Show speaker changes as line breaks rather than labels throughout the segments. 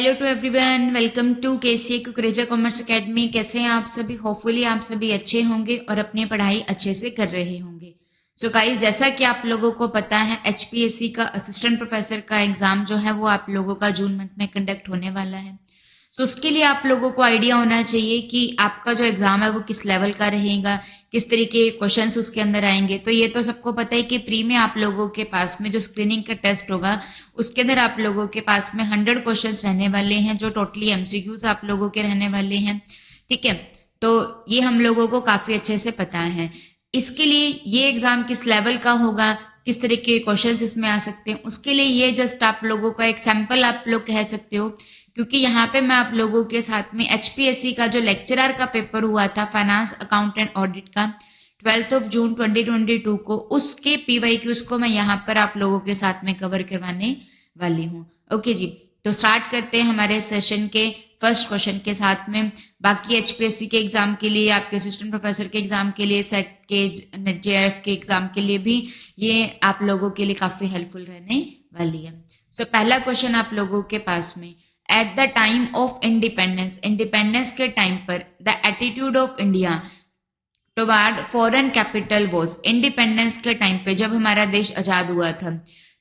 Hello to everyone, welcome to KCA Kukreja commerce academy. कैसे हैं आप सभी? होपफुली आप सभी अच्छे होंगे और अपनी पढ़ाई अच्छे से कर रहे होंगे। सो गाइस, जैसा कि आप लोगों को पता है, एचपीएससी का असिस्टेंट प्रोफेसर का एग्जाम जो है वो आप लोगों का जून मंथ में कंडक्ट होने वाला है। सो उसके लिए आप लोगों को आइडिया होना चाहिए कि आपका जो एग्जाम है वो किस लेवल का रहेगा, किस तरीके के क्वेश्चंस उसके अंदर आएंगे। तो ये तो सबको पता है कि प्री में आप लोगों के पास में जो स्क्रीनिंग का टेस्ट होगा उसके अंदर आप लोगों के पास में 100 क्वेश्चंस रहने वाले हैं, जो टोटली एमसीक्यूज आप लोगों के रहने वाले हैं। ठीक है, तो ये हम लोगों को काफी अच्छे से पता है। इसके लिए ये एग्जाम किस लेवल का होगा, किस तरीके के क्वेश्चंस इसमें आ सकते हैं, उसके लिए ये जस्ट आप लोगों का एक सैंपल आप लोग कह सकते हो। क्योंकि यहाँ पे मैं आप लोगों के साथ में एचपीएससी का जो लेक्चरर का पेपर हुआ था, फाइनेंस अकाउंट एंड ऑडिट का, 12 जून 2022 को, उसके पीवाईक्यूज को मैं यहाँ पर आप लोगों के साथ में कवर करवाने वाली हूँ। ओके जी, तो स्टार्ट करते हैं हमारे सेशन के फर्स्ट क्वेश्चन के साथ में। बाकी एचपीएससी के एग्जाम के लिए, आपके असिस्टेंट प्रोफेसर के एग्जाम के लिए, सेट के, जेआरएफ के एग्जाम के लिए भी ये आप लोगों के लिए काफी हेल्पफुल रहने वाली है। सो पहला क्वेश्चन आप लोगों के पास में, at the time of independence, independence के टाइम पर the attitude of India toward foreign capital was, independence के टाइम पे जब हमारा देश आजाद हुआ था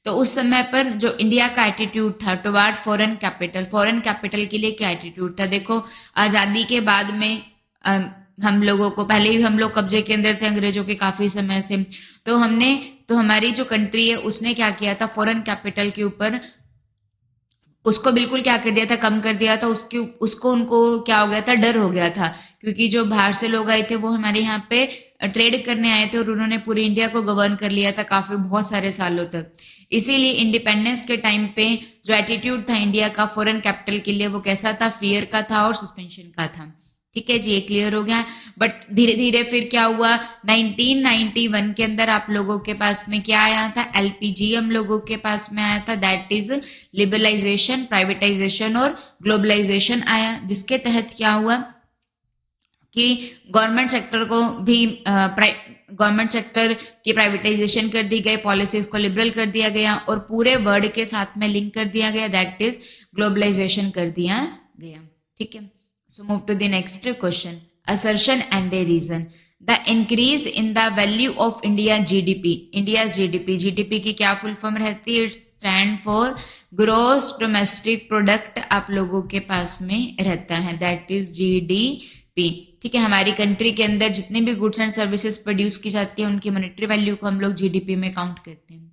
तो उस समय पर जो इंडिया का एटीट्यूड था toward foreign capital, foreign capital के लिए क्या एटीट्यूड था। देखो, आजादी के बाद में हम लोगों को, पहले ही हम लोग कब्जे के अंदर थे अंग्रेजों के काफी समय से, तो हमारी जो कंट्री है उसने क्या किया था, फॉरेन कैपिटल के ऊपर उसको बिल्कुल क्या कर दिया था, कम कर दिया था। उसको उनको क्या हो गया था, डर हो गया था, क्योंकि जो बाहर से लोग आए थे वो हमारे यहाँ पे ट्रेड करने आए थे और उन्होंने पूरी इंडिया को गवर्न कर लिया था काफी बहुत सारे सालों तक। इसीलिए इंडिपेंडेंस के टाइम पे जो एटीट्यूड था इंडिया का फॉरेन कैपिटल के लिए वो कैसा था, फियर का था और सस्पेंशन का था। ठीक है जी, ये क्लियर हो गया। बट धीरे धीरे फिर क्या हुआ, 1991 के अंदर आप लोगों के पास में क्या आया था, एलपीजी हम लोगों के पास में आया था, दैट इज लिबरलाइजेशन, प्राइवेटाइजेशन और ग्लोबलाइजेशन आया, जिसके तहत क्या हुआ कि गवर्नमेंट सेक्टर को भी गवर्नमेंट सेक्टर की प्राइवेटाइजेशन कर दी गई, पॉलिसीज को लिबरल कर दिया गया और पूरे वर्ल्ड के साथ में लिंक कर दिया गया, दैट इज ग्लोबलाइजेशन कर दिया गया। ठीक है, so move to the next question, assertion and a reason, the increase in the value of India GDP, India's GDP की क्या फुल फॉर्म रहती है, it stand for gross domestic product आप लोगों के पास में रहता है, that is GDP। ठीक है, हमारी कंट्री के अंदर जितने भी गुड्स एंड सर्विसेज प्रोड्यूस की जाती है उनकी मॉनेटरी वैल्यू को हम लोग जीडीपी में काउंट करते हैं।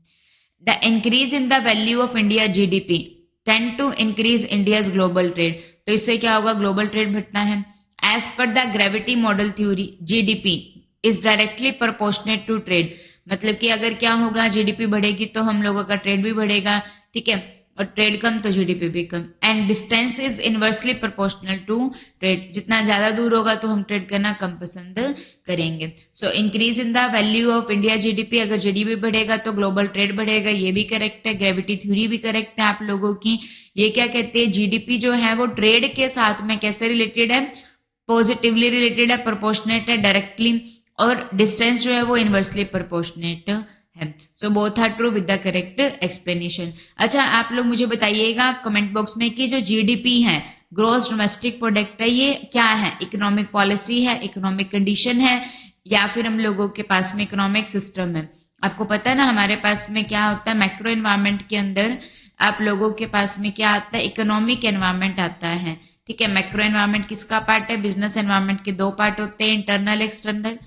The increase in the value of India GDP tend to increase India's global trade, तो इससे क्या होगा, ग्लोबल ट्रेड बढ़ता है। As per the gravity model theory, GDP is directly proportionate to trade, मतलब कि अगर क्या होगा, जीडीपी बढ़ेगी तो हम लोगों का ट्रेड भी बढ़ेगा। ठीक है, और ट्रेड कम तो जीडीपी भी कम। And distance is inversely proportional to trade, जितना ज्यादा दूर होगा तो हम ट्रेड करना कम पसंद करेंगे। So increase in the value of India GDP, अगर जीडीपी बढ़ेगा तो ग्लोबल ट्रेड बढ़ेगा, ये भी करेक्ट है। ग्रेविटी थ्योरी भी करेक्ट है आप लोगों की। ये क्या कहते हैं, जीडीपी जो है वो ट्रेड के साथ में कैसे रिलेटेड है, पॉजिटिवली रिलेटेड है, प्रोपोर्शनेट है डायरेक्टली, और डिस्टेंस जो है वो इनवर्सली प्रोपोर्शनेट है। So both are true with the correct explanation. अच्छा, आप लोग मुझे बताइएगा कमेंट बॉक्स में कि जो जीडीपी है, ग्रॉस डोमेस्टिक प्रोडक्ट है, ये क्या है, इकोनॉमिक पॉलिसी है, इकोनॉमिक कंडीशन है, या फिर हम लोगों के पास में इकोनॉमिक सिस्टम है। आपको पता है ना हमारे पास में क्या होता है, मैक्रो एनवायरनमेंट के अंदर आप लोगों के पास में क्या आता है, इकोनॉमिक एनवायरनमेंट आता है। ठीक है, मैक्रो एनवायरनमेंट किसका पार्ट है, बिजनेस एनवायरनमेंट के दो पार्ट होते हैं, इंटरनल एक्सटर्नल।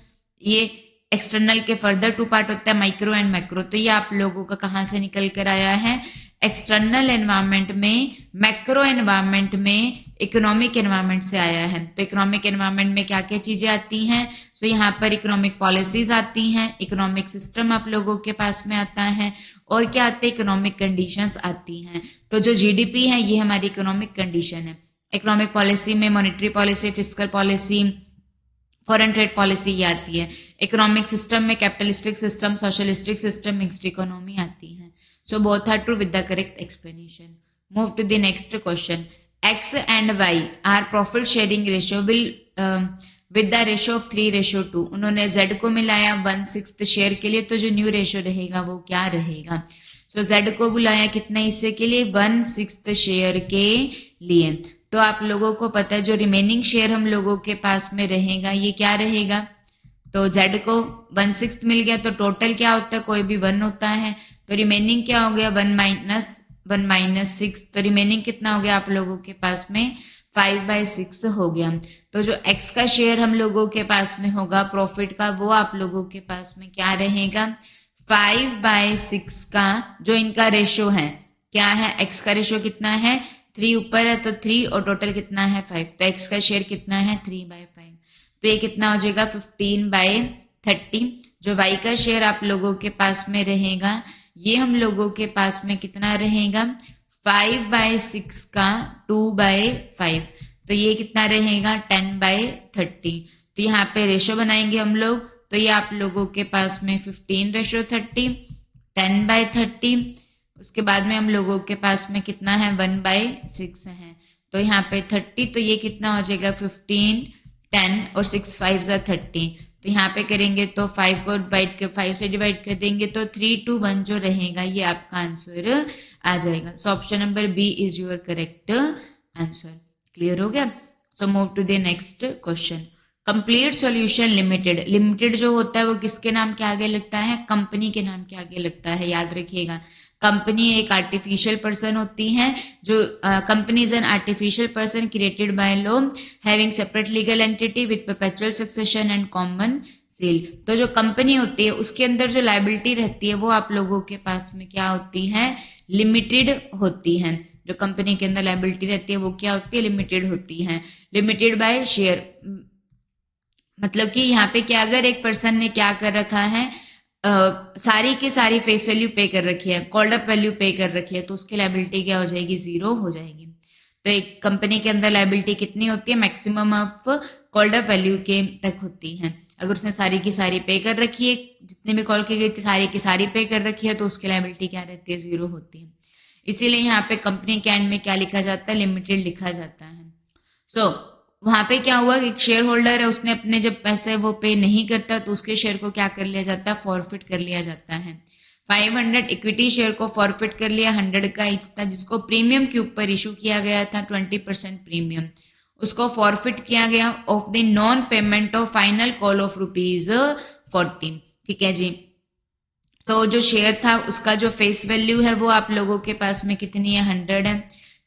ये एक्सटर्नल के फर्दर टू पार्ट होता है, माइक्रो एंड मैक्रो। तो ये आप लोगों का कहाँ से निकल कर आया है, एक्सटर्नल एनवायरनमेंट में, मैक्रो एनवायरनमेंट में, इकोनॉमिक एनवायरनमेंट से आया है। तो इकोनॉमिक एनवायरनमेंट में क्या क्या चीजें आती हैं, सो यहाँ पर इकोनॉमिक पॉलिसीज आती हैं, इकोनॉमिक सिस्टम आप लोगों के पास में आता है, और क्या आते हैं, इकोनॉमिक कंडीशंस आती हैं। तो जो जीडीपी है ये हमारी इकोनॉमिक कंडीशन है। इकोनॉमिक पॉलिसी में monetary policy, fiscal policy, foreign trade policy ये आती है। इकोनॉमिक सिस्टम में capitalistic system, socialistic system, mixed economy आती है। So both are true with the correct explanation. Move to the next question, X and Y are profit sharing ratio will with the ratio of 3:2। उन्होंने Z को मिलाया 1/6 share के लिए, तो जो new ratio रहेगा वो क्या रहेगा। सो जेड को बुलाया कितना हिस्से के लिए, 1/6 शेयर के लिए। तो आप लोगों को पता है जो रिमेनिंग शेयर हम लोगों के पास में रहेगा ये क्या रहेगा, तो जेड को 1/6 मिल गया, तो टोटल क्या होता है, कोई भी 1 होता है, तो रिमेनिंग क्या हो गया 1 - 6, तो रिमेनिंग कितना हो गया आप लोगों के पास में 5/6 हो गया। तो जो एक्स का शेयर हम लोगों के पास में होगा प्रॉफिट का, वो आप लोगों के पास में क्या रहेगा 5/6 का जो इनका रेशो है क्या है, एक्स का रेशो कितना है 3 ऊपर है तो 3 और टोटल कितना है 5, तो एक्स का शेयर कितना है 3/5, तो ये कितना हो जाएगा 15/30। जो वाई का शेयर आप लोगों के पास में रहेगा ये हम लोगों के पास में कितना रहेगा 5/6 का 2/5, तो ये कितना रहेगा 10/30। तो यहाँ पे रेशो बनाएंगे हम लोग, तो ये आप लोगों के पास में 15:30, 10/30, उसके बाद में हम लोगों के पास में कितना है 1/6 है, तो यहाँ पे 30, तो ये कितना हो जाएगा 15, 10 और 6 5 30, तो यहाँ पे करेंगे तो 5 को डिवाइड कर 5 से डिवाइड कर देंगे तो 3 2 1 जो रहेगा ये आपका आंसर आ जाएगा। So option number B is your correct answer. Clear हो गया। So move to the next question. Complete solution limited, limited जो होता है वो किसके नाम के आगे लगता है, कंपनी के नाम के आगे लगता है, याद रखिएगा। कंपनी एक आर्टिफिशियल पर्सन होती है, जो company is an artificial person created by law having separate legal entity with perpetual succession and common seal. तो जो कंपनी होती है उसके अंदर जो लायबिलिटी रहती है वो आप लोगों के पास में क्या होती है लिमिटेड होती है। जो कंपनी के अंदर लायबिलिटी रहती है वो क्या होती है लिमिटेड होती है। लिमिटेड बाय शेयर मतलब कि यहाँ पे क्या अगर एक पर्सन ने क्या कर रखा है सारी की सारी फेस वैल्यू पे कर रखी है, कॉल्ड अप वैल्यू पे कर रखी है, तो उसकी लायबिलिटी क्या हो जाएगी 0 हो जाएगी। तो एक कंपनी के अंदर लायबिलिटी कितनी होती है maximum of called up value के तक होती है। अगर उसने सारी की सारी पे कर रखी है, जितने भी कॉल की गई सारी की सारी पे कर रखी है, तो उसकी लायबिलिटी क्या रहती है 0 होती है। इसीलिए यहाँ पे कंपनी के एंड में क्या लिखा जाता है लिमिटेड लिखा जाता है। सो वहां पे क्या हुआ एक शेयर होल्डर है, उसने अपने जब पैसे वो पे नहीं करता तो उसके शेयर को क्या कर लिया जाता है फॉरफिट कर लिया जाता है। 500 इक्विटी शेयर को फॉरफिट कर लिया, 100 का ईच था जिसको प्रीमियम के ऊपर इशू किया गया था 20% प्रीमियम, उसको फॉरफिट किया गया of the non payment of final call of ₹14। ठीक है जी। तो जो शेयर था उसका जो फेस वैल्यू है वो आप लोगों के पास में कितनी है 100 है।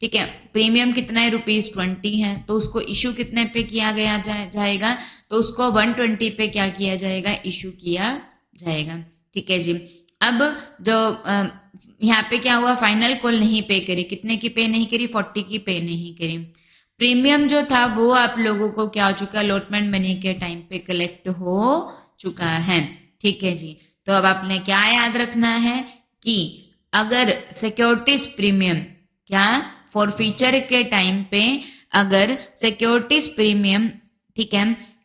ठीक है, प्रीमियम कितना है ₹20 है, तो उसको इशू कितने पे किया गया जाएगा तो उसको 120 पे क्या किया जाएगा इशू किया जाएगा। ठीक है जी। अब जो यहाँ पे क्या हुआ फाइनल कॉल नहीं पे करी, कितने की पे नहीं करी 40 की पे नहीं करी। प्रीमियम जो था वो आप लोगों को क्या हो चुका अलॉटमेंट मनी के टाइम पे कलेक्ट हो चुका है। ठीक है जी। तो अब आपने क्या याद रखना है कि अगर सिक्योरिटीज प्रीमियम क्या फॉरफीचर के टाइम पे अगर सिक्योरिटीज प्रीमियम ठीक है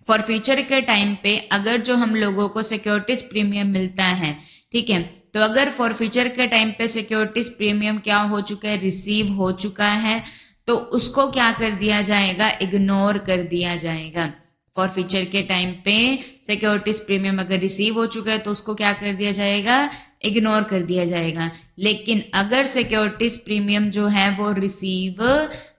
फॉरफीचर के टाइम पे अगर जो हम लोगों को सिक्योरिटीज प्रीमियम मिलता है ठीक है, तो अगर फॉरफीचर के टाइम पे सिक्योरिटीज प्रीमियम क्या हो चुका है रिसीव हो चुका है तो उसको क्या कर दिया जाएगा इग्नोर कर दिया जाएगा। फॉरफीचर के टाइम पे सिक्योरिटीज प्रीमियम अगर रिसीव हो चुका है तो उसको क्या कर दिया जाएगा इग्नोर कर दिया जाएगा। लेकिन अगर सिक्योरिटीज प्रीमियम जो है वो रिसीव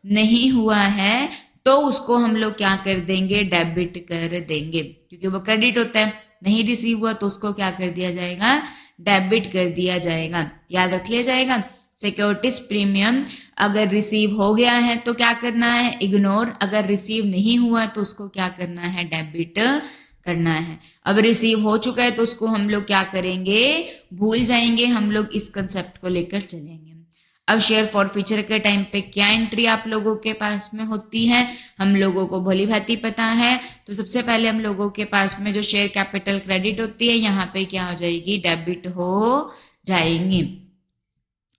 नहीं हुआ है तो उसको हम लोग क्या कर देंगे डेबिट कर देंगे, क्योंकि वो क्रेडिट होता है। नहीं रिसीव हुआ तो उसको क्या कर दिया जाएगा डेबिट कर दिया जाएगा। याद रख लिया जाएगा सिक्योरिटीज प्रीमियम अगर रिसीव हो गया है तो क्या करना है इग्नोर, अगर रिसीव नहीं हुआ तो उसको क्या करना है डेबिट करना है। अब रिसीव हो चुका है तो उसको हम लोग क्या करेंगे भूल जाएंगे, हम लोग इस कंसेप्ट को लेकर चलेंगे। अब शेयर फॉरफीचर के टाइम पे क्या एंट्री आप लोगों के पास में होती है हम लोगों को भली भांति पता है। तो सबसे पहले हम लोगों के पास में जो शेयर कैपिटल क्रेडिट होती है यहाँ पे क्या हो जाएगी डेबिट हो जाएंगी।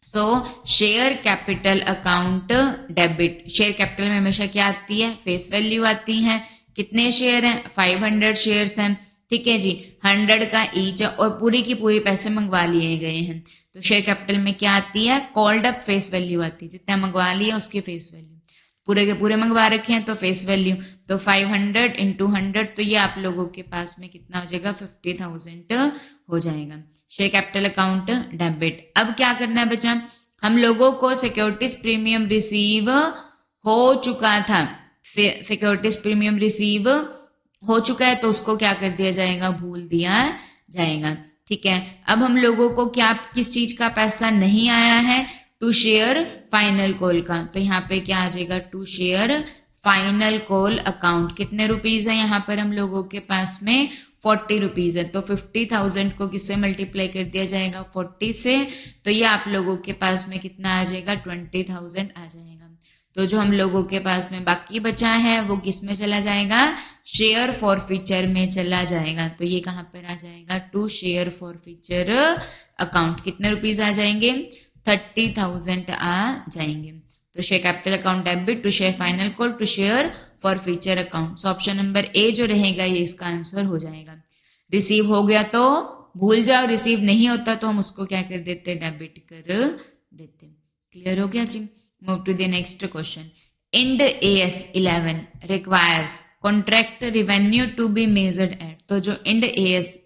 सो share capital account debit, share capital में हमेशा क्या आती है फेस वैल्यू आती है। कितने शेयर हैं 500 शेयर्स हैं। ठीक है जी 100 का ईच और पूरी की पूरी पैसे मंगवा लिए गए हैं। तो शेयर कैपिटल में क्या आती है कॉल्ड अप फेस वैल्यू आती है, जितना मंगवा लिया उसकी फेस वैल्यू। पूरे के पूरे मंगवा रखे हैं तो फेस वैल्यू, तो 500 इंटू 100, तो ये आप लोगों के पास में कितना हो जाएगा, 50,000 हो जाएगा। Share capital account debit. अब क्या करना है बच्चा, हम लोगों को सिक्योरिटीज प्रीमियम रिसीव हो चुका था, सिक्योरिटीज प्रीमियम रिसीव हो चुका है, तो उसको क्या कर दिया जाएगा, भूल दिया जाएगा। ठीक है, अब हम लोगों को क्या, किस चीज का पैसा नहीं आया है, टू शेयर फाइनल कॉल का, तो यहाँ पे क्या आ जाएगा, to share final call account. कितने रुपीज है यहाँ पर हम लोगों के पास में, 40 रुपीज है, तो 50,000 को किससे मल्टीप्लाई कर दिया जाएगा, 40 से, तो ये आप लोगों के पास में कितना आ जाएगा, 20,000 आ जाएगा। तो जो हम लोगों के पास में बाकी बचा है वो किस में चला जाएगा, शेयर फॉर फीचर में चला जाएगा। तो ये कहाँ पर आ जाएगा, to share for feature account. कितने रुपीज आ जाएंगे, 30,000 आ जाएंगे। तो share capital account debit to share final call to share for future account. So option number A जो रहेगा ये इसका आंसर हो जाएगा। रिसीव हो गया तो भूल जाओ, रिसीव नहीं होता तो हम उसको क्या कर देते, डेबिट कर देते। क्लियर हो गया जी। Move to the next question. Ind AS 11 require contract revenue to be measured at. तो जो इंड AS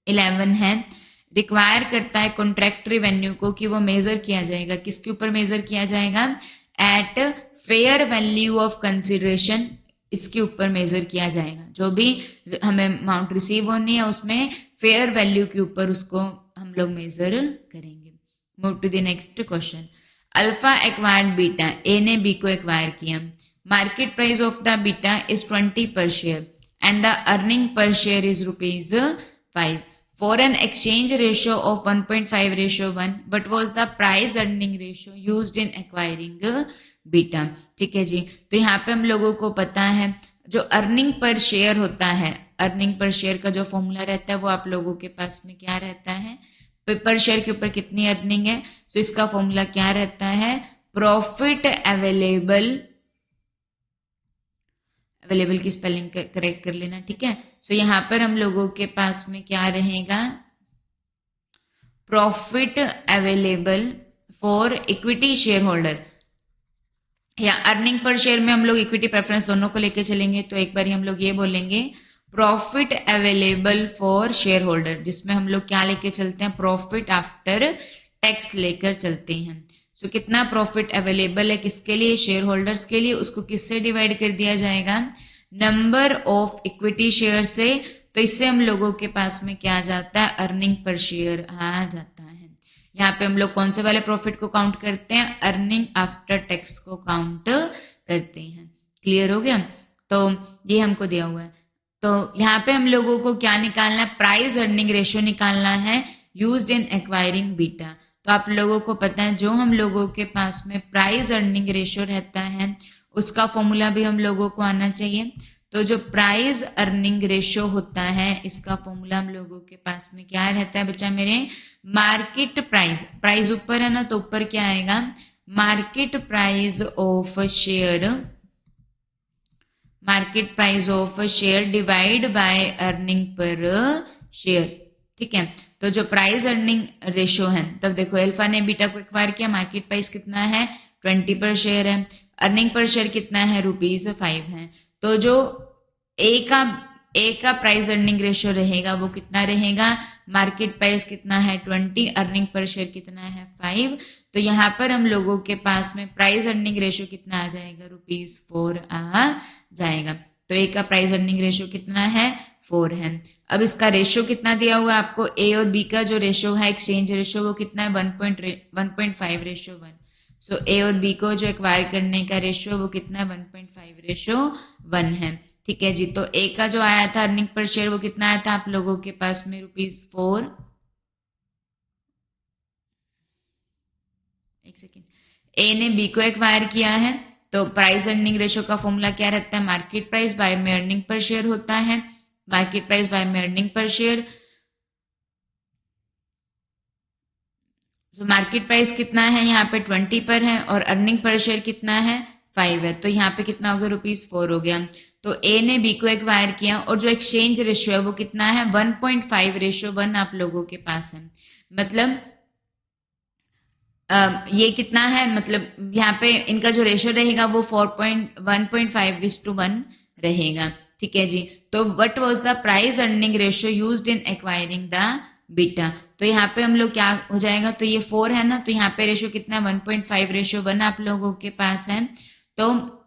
11 है रिक्वायर करता है कॉन्ट्रैक्ट रेवेन्यू को कि वो मेजर किया जाएगा, किसके ऊपर मेजर किया जाएगा, at fair value of consideration, इसके ऊपर मेजर किया जाएगा। जो भी हमें अमाउंट रिसीव होनी है उसमें फेयर वैल्यू के ऊपर उसको हम लोग मेजर करेंगे। Move to the next question. Alpha acquired beta, A ने बी को एक्वायर किया, market price of the beta is 20 per share and the earning per share is ₹5 for an exchange ratio of 1.5:1, what was the price earning ratio used in acquiring beta. ठीक है जी, तो यहाँ पे हम लोगों को पता है जो अर्निंग पर शेयर होता है, अर्निंग पर शेयर का जो फॉर्मूला रहता है वो आप लोगों के पास में क्या रहता है, पर शेयर के ऊपर कितनी अर्निंग है, तो इसका फॉर्मूला क्या रहता है, प्रॉफिट अवेलेबल, अवेलेबल की स्पेलिंग करेक्ट कर लेना। ठीक है, सो यहाँ पर हम लोगों के पास में क्या रहेगा, profit available for equity share holder, या अर्निंग पर शेयर में हम लोग इक्विटी प्रेफरेंस दोनों को लेके चलेंगे। तो एक बार हम लोग ये बोलेंगे profit available for share holder, जिसमें हम लोग क्या लेके चलते हैं, प्रॉफिट आफ्टर टैक्स लेकर चलते हैं। सो कितना प्रॉफिट अवेलेबल है किसके लिए, शेयर होल्डर्स के लिए, उसको किससे डिवाइड कर दिया जाएगा, नंबर ऑफ इक्विटी शेयर से। तो इससे हम लोगों के पास में क्या आ जाता है, अर्निंग पर शेयर आ जाता है। यहाँ पे हम लोग कौन से वाले प्रॉफिट को काउंट करते हैं, अर्निंग आफ्टर टैक्स को काउंट करते हैं। क्लियर हो गया, तो ये हमको दिया हुआ है। तो यहाँ पे हम लोगों को क्या निकालना है, प्राइस अर्निंग रेशियो निकालना है यूज्ड इन एक्वायरिंग बीटा। तो आप लोगों को पता है जो हम लोगों के पास में प्राइस अर्निंग रेशियो रहता है उसका फॉर्मूला भी हम लोगों को आना चाहिए। तो जो प्राइस अर्निंग रेशियो होता है इसका फॉर्मूला हम लोगों के पास में क्या रहता है बच्चा मेरे, मार्केट प्राइस, प्राइस ऊपर है ना तो ऊपर क्या आएगा, market price of share, market price of share divide by earning per share. ठीक है, तो जो प्राइस अर्निंग रेशियो है, तब देखो अल्फा ने बीटा को एक्वायर किया, मार्केट प्राइस कितना है 20 पर शेयर है, अर्निंग पर शेयर कितना है ₹5 है। तो जो ए का प्राइस अर्निंग रेशियो रहेगा वो कितना रहेगा, मार्केट प्राइस कितना है 20, अर्निंग पर शेयर कितना है 5। तो यहाँ पर हम लोगों के पास में प्राइस अर्निंग रेशियो कितना आ जाएगा, ₹4 आ जाएगा। तो ए का प्राइस अर्निंग रेशियो कितना है 4 है। अब इसका रेशियो कितना दिया हुआ है आपको, ए और बी का जो रेशियो है एक्सचेंज रेशियो वो कितना है 1.5:1। सो ए और बी को जो एक्वायर करने का रेशियो वो कितना है 1.5:1 है। ठीक है जी, तो ए का जो आया था अर्निंग पर शेयर वो कितना आया था आप लोगों के पास में ₹4। एक सेकेंड, ए ने बी को एक्वायर किया है तो प्राइस अर्निंग रेशियो का फॉर्मूला क्या रहता है, मार्केट प्राइस बाय में अर्निंग पर शेयर होता है, मार्केट प्राइस बाय में अर्निंग पर शेयर। तो मार्केट प्राइस कितना है यहाँ पे 20 पर है और अर्निंग पर शेयर कितना है 5 है, तो यहाँ पे कितना हो गया ₹4 हो गया। तो ए ने बी को एक्वायर किया और जो एक्सचेंज रेशियो है वो कितना है 1.5:1 आप लोगों के पास है। मतलब ये कितना है, मतलब यहाँ पे इनका जो रेशियो रहेगा वो 1.5:1 रहेगा। ठीक है जी। तो what was the price earning ratio used in acquiring the beta. तो यहाँ पे हम लोग क्या हो जाएगा, तो ये 4 है ना, तो यहाँ पे रेशियो कितना है 1.5:1 आप लोगों के पास है। तो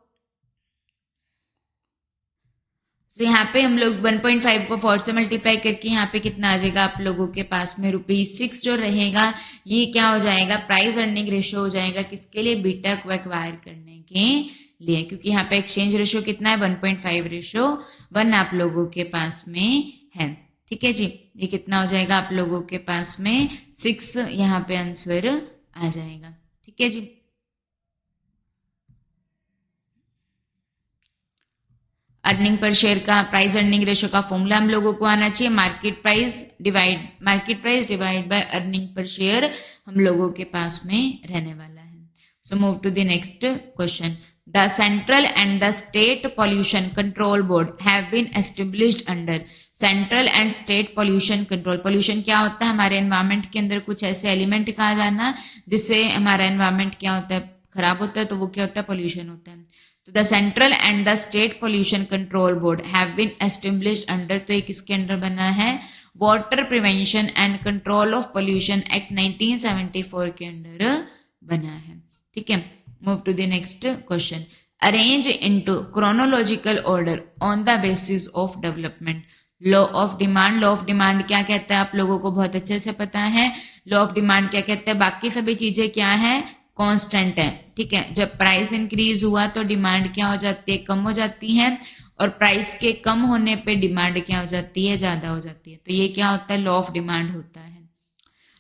यहाँ पे हम लोग 1.5 को 4 से मल्टीप्लाई करके यहाँ पे कितना आ जाएगा आप लोगों के पास में ₹6 जो रहेगा, ये क्या हो जाएगा, प्राइस अर्निंग रेशियो हो जाएगा किसके लिए, बीटा को एक्वायर करने के लिए, क्योंकि यहाँ पे एक्सचेंज रेशियो कितना है 1.5:1 आप लोगों के पास में है। ठीक है जी। ये कितना हो जाएगा आप लोगों के पास में 6, यहाँ पे आंसर आ जाएगा। ठीक है जी। अर्निंग पर शेयर का प्राइस अर्निंग रेशियो का फॉर्मूला हम लोगों को आना चाहिए, market price divide by earning per share हम लोगों के पास में रहने वाला है। So move to the next question. The central and the state pollution control board have been established under. Central and state pollution control, pollution क्या होता है, हमारे एनवायरमेंट के अंदर कुछ ऐसे एलिमेंट कहा जाना जिससे हमारा एनवायरमेंट क्या होता है, खराब होता है, तो वो क्या होता है, पॉल्यूशन होता है। तो the central and the state pollution control board have been established under, तो ये किसके अंडर बना है, water prevention and control of pollution act 1974 के अंडर बना है। ठीक है। Move to the next question. Arrange into chronological order on the basis of development. Law of demand, law of demand क्या कहता है आप लोगों को बहुत अच्छे से पता है। लॉ ऑफ डिमांड क्या कहता है, बाकी सभी चीजें क्या है, कांस्टेंट है। ठीक है। जब प्राइस इंक्रीज हुआ तो डिमांड क्या हो जाती है, कम हो जाती है, और प्राइस के कम होने पे डिमांड क्या हो जाती है, ज्यादा हो जाती है। तो ये क्या होता है, लॉ ऑफ डिमांड होता है।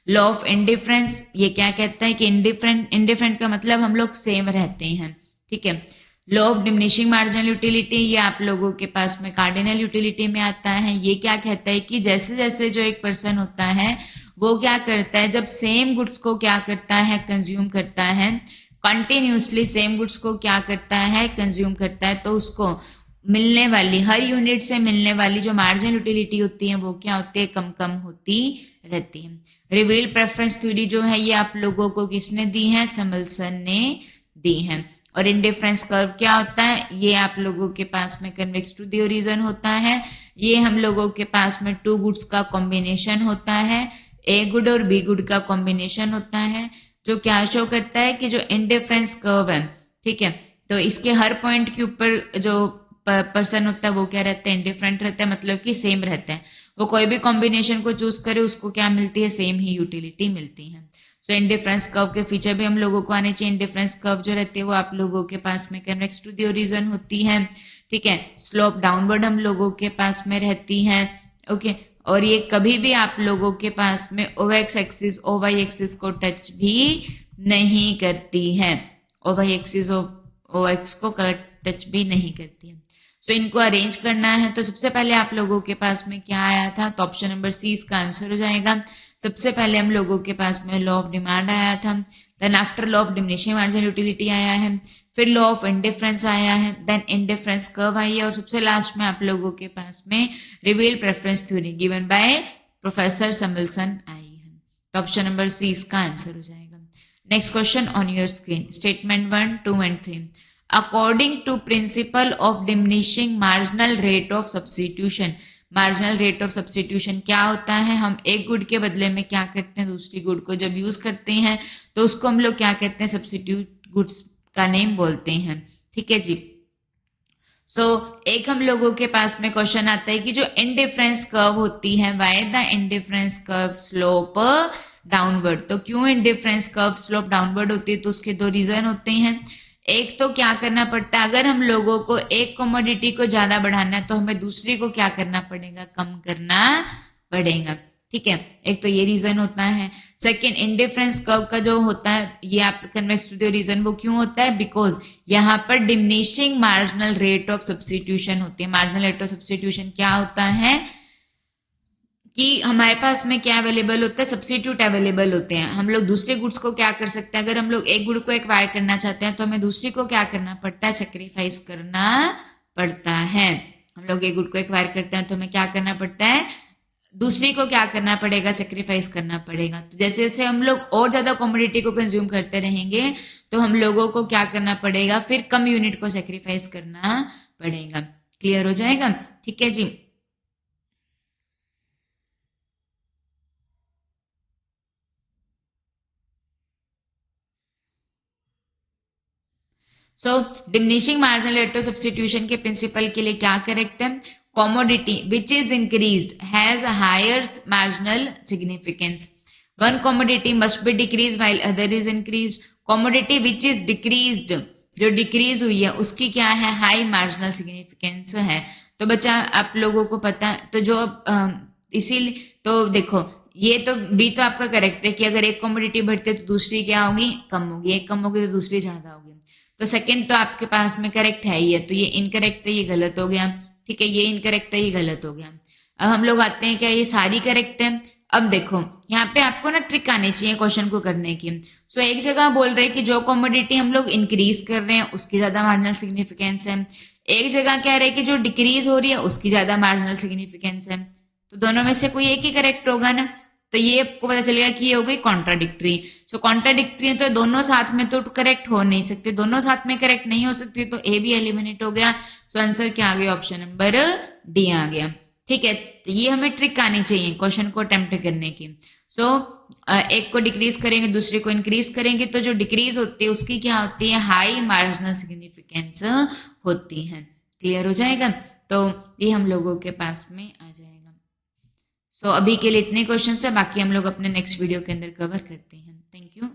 लॉ ऑफ इंडिफरेंस, ये क्या कहता है कि इंडिफरेंट का मतलब हम लोग सेम रहते हैं। ठीक है। Law of diminishing marginal utility, ये आप लोगों के पास में कार्डिनल यूटिलिटी में आता है। ये क्या कहता है कि जैसे जैसे जो एक पर्सन होता है वो क्या करता है, जब सेम गुड्स को क्या करता है, कंज्यूम करता है, कंटिन्यूसली सेम गुड्स को क्या करता है, कंज्यूम करता है, तो उसको मिलने वाली, हर यूनिट से मिलने वाली जो मार्जिनल यूटिलिटी होती है वो क्या होती है, कम कम होती रहती है। रिवील्ड प्रेफरेंस थ्योरी जो है ये आप लोगों को किसने दी है, समल्सन ने दी है। और इंडिफरेंस कर्व क्या होता है, ये आप लोगों के पास में कन्वेक्स टू द ओरिजिन होता है। ये हम लोगों के पास में टू गुड्स का कॉम्बिनेशन होता है, ए गुड और बी गुड का कॉम्बिनेशन होता है, जो क्या शो करता है कि जो इंडिफरेंस कर्व है, ठीक है, तो इसके हर पॉइंट के ऊपर जो पर्सन होता है वो क्या रहता है, इंडिफरेंट रहता है, मतलब कि सेम रहता है। वो कोई भी कॉम्बिनेशन को चूज करे उसको क्या मिलती है, सेम ही यूटिलिटी मिलती है। सो इंडिफरेंस कर्व के फीचर भी हम लोगों को आने चाहिए। इंडिफरेंस कर्व जो रहती है वो आप लोगों के पास में कन्वेक्स टू द ओरिजिन होती है। ठीक है। स्लोप डाउनवर्ड हम लोगों के पास में रहती है। ओके। और ये कभी भी आप लोगों के पास में ओएक्स एक्सिस ओवाई एक्सिस को टच भी नहीं करती है। ओवाई एक्सिस ओएक्स को टच भी नहीं करती है। सो इनको अरेंज करना है तो सबसे पहले आप लोगों के पास में क्या आया था, तो ऑप्शन नंबर सी इसका आंसर हो जाएगा। सबसे पहले हम लोगों के पास में लॉ ऑफ डिमांड आया था, then after law of diminishing marginal utility आया है, फिर लॉ ऑफ इंडिफरेंस आया है, देन इंडिफरेंस कर्व आई है, और सबसे लास्ट में आप लोगों के पास में revealed preference theory given by professor Samuelson आई है। तो ऑप्शन नंबर सी इसका आंसर हो जाएगा। Next question on your screen, statement 1, 2 and 3। According to principle of diminishing marginal rate of substitution. Marginal rate of substitution क्या होता है, हम एक गुड के बदले में क्या करते हैं, दूसरी गुड को जब यूज करते हैं तो उसको हम लोग क्या कहते हैं, सब्स्टिट्यूट गुड्स का नेम बोलते हैं। ठीक है जी। एक हम लोगों के पास में क्वेश्चन आता है कि जो इंडिफरेंस कर्व होती है, why the indifference curve slope downward. तो क्यों इंडिफरेंस कर्व स्लोप डाउनवर्ड होती है, तो उसके दो रीजन होते हैं। एक तो क्या करना पड़ता है, अगर हम लोगों को एक कमोडिटी को ज्यादा बढ़ाना है तो हमें दूसरी को क्या करना पड़ेगा, कम करना पड़ेगा। ठीक है, एक तो ये रीजन होता है। सेकेंड, इंडिफरेंस कर्व का जो होता है, ये आप कन्वेक्स टू द रीजन, वो क्यों होता है, बिकॉज यहाँ पर diminishing marginal rate of substitution होती है। मार्जिनल रेट ऑफ सब्स्टिट्यूशन क्या होता है कि हमारे पास में क्या अवेलेबल होता है, सब्स्टिट्यूट अवेलेबल होते हैं। हम लोग दूसरे गुड्स को क्या कर सकते हैं, अगर हम लोग एक गुड को एक्वायर करना चाहते हैं तो हमें दूसरी को क्या करना पड़ता है, सेक्रीफाइस करना पड़ता है। हम लोग एक गुड को एक्वायर करते हैं तो हमें क्या करना पड़ता है, दूसरे को क्या करना पड़ेगा, सेक्रीफाइस करना पड़ेगा। तो जैसे जैसे हम लोग और ज्यादा कमोडिटी को कंज्यूम करते रहेंगे तो हम लोगों को क्या करना पड़ेगा, फिर कम यूनिट को सेक्रीफाइस करना पड़ेगा। क्लियर हो जाएगा? ठीक है जी। So diminishing marginal rate of substitution के प्रिंसिपल के लिए क्या करेक्ट है, commodity which is increased has a higher marginal significance. One commodity must be decreased while other is increased. Commodity which is decreased, जो डिक्रीज हुई है उसकी क्या है, हाई मार्जिनल सिग्निफिकेंस है। तो बच्चा आप लोगों को पता है, तो जो इसीलिए तो देखो ये तो बी तो आपका करेक्ट है कि अगर एक कमोडिटी बढ़ती है तो दूसरी क्या होगी, कम होगी, एक कम होगी तो दूसरी ज्यादा होगी। तो सेकंड तो आपके पास में करेक्ट है ही है, तो ये इनकरेक्ट है, ये गलत हो गया। ठीक है, ये इनकरेक्ट है, ये गलत हो गया। अब हम लोग आते हैं क्या ये सारी करेक्ट है। अब देखो यहाँ पे आपको ना ट्रिक आनी चाहिए क्वेश्चन को करने की। सो एक जगह बोल रहे हैं कि जो कमोडिटी हम लोग इंक्रीज कर रहे हैं उसकी ज्यादा मार्जिनल सिग्निफिकेंस है, एक जगह कह रहे हैं कि जो डिक्रीज हो रही है उसकी ज्यादा मार्जिनल सिग्निफिकेंस है। तो दोनों में से कोई एक ही करेक्ट होगा ना। तो ये आपको पता चलेगा कि ये हो गई कॉन्ट्राडिक्टरी। सो कॉन्ट्राडिक्टरी है तो दोनों साथ में तो करेक्ट हो नहीं सकते, दोनों साथ में करेक्ट नहीं हो सकते, तो ए भी एलिमिनेट हो गया। सो आंसर क्या आ गया, ऑप्शन नंबर डी आ गया। ठीक है, तो ये हमें ट्रिक आनी चाहिए क्वेश्चन को अटेम्प्ट करने की। सो एक को डिक्रीज करेंगे दूसरे को इंक्रीज करेंगे, तो जो डिक्रीज होती है उसकी क्या होती है, हाई मार्जिनल सिग्निफिकेंस होती है। क्लियर हो जाएगा? तो ये हम लोगों के पास में आ जाएगा। सो अभी के लिए इतने क्वेश्चन है, बाकी हम लोग अपने नेक्स्ट वीडियो के अंदर कवर करते हैं। Thank you.